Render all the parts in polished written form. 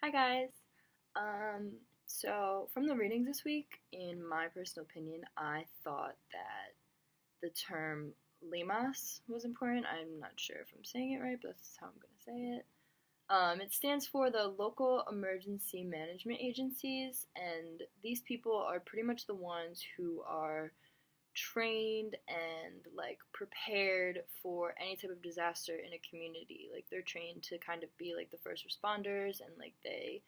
Hi guys. Um, so from the readings this week, in my personal opinion, I thought that the term limas was important. I'm not sure if I'm saying it right, but that's how I'm gonna say it. It stands for the local emergency management agencies, and these people are pretty much the ones who are trained and like prepared for any type of disaster in a community. Like they're trained to kind of be like the first responders, and like they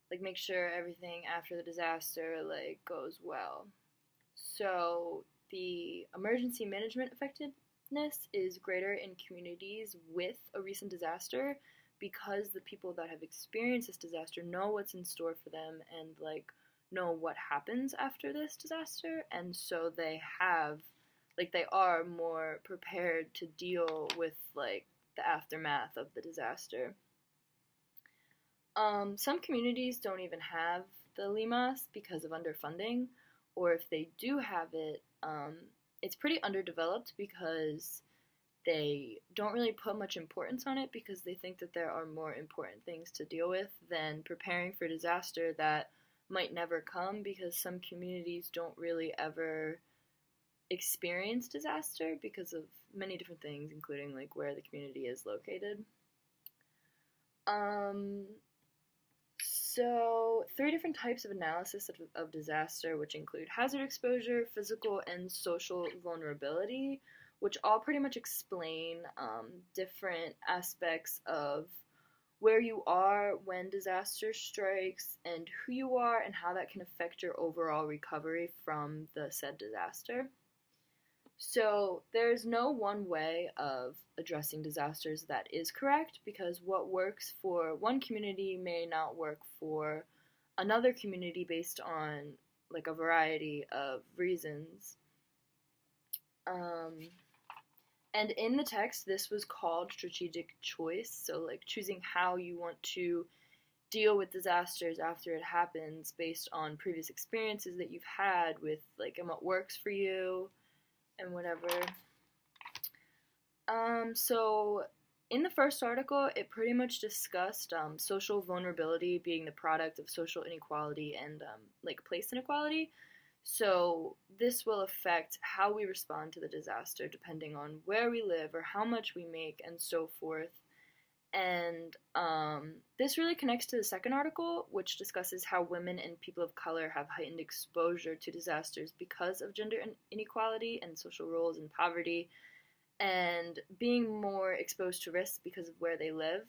like make sure everything after the disaster like goes well. So the emergency management effectiveness is greater in communities with a recent disaster because the people that have experienced this disaster know what's in store for them and like know what happens after this disaster, and so they are more prepared to deal with like the aftermath of the disaster. Some communities don't even have the limas because of underfunding, or if they do have it, it's pretty underdeveloped because they don't really put much importance on it because they think that there are more important things to deal with than preparing for disaster that might never come, because some communities don't really ever experience disaster because of many different things, including like where the community is located. Um, so, three different types of analysis of disaster, which include hazard exposure, physical, and social vulnerability, which all pretty much explain different aspects of where you are when disaster strikes and who you are and how that can affect your overall recovery from the said disaster. So there's no one way of addressing disasters that is correct, because what works for one community may not work for another community based on like a variety of reasons. Um, and in the text, this was called strategic choice. So like choosing how you want to deal with disasters after it happens based on previous experiences that you've had with like and what works for you and whatever. So in the first article, it pretty much discussed social vulnerability being the product of social inequality and like place inequality. So this will affect how we respond to the disaster depending on where we live or how much we make and so forth. And this really connects to the second article, which discusses how women and people of color have heightened exposure to disasters because of gender inequality and social roles and poverty, and being more exposed to risks because of where they live.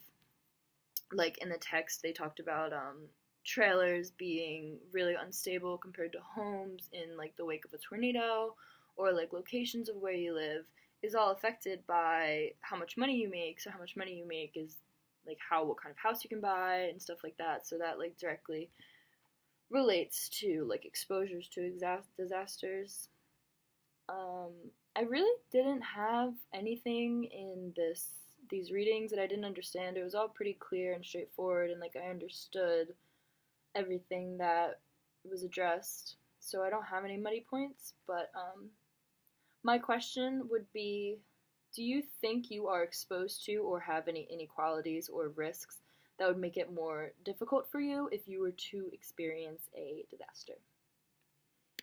Like in the text, they talked about trailers being really unstable compared to homes in like the wake of a tornado, or like locations of where you live is all affected by how much money you make. So how much money you make is like what kind of house you can buy and stuff like that. So that like directly relates to like exposures to disasters. I really didn't have anything in these readings that I didn't understand. It was all pretty clear and straightforward, and like I understood everything that was addressed. So I don't have any muddy points, but my question would be, do you think you are exposed to or have any inequalities or risks that would make it more difficult for you if you were to experience a disaster?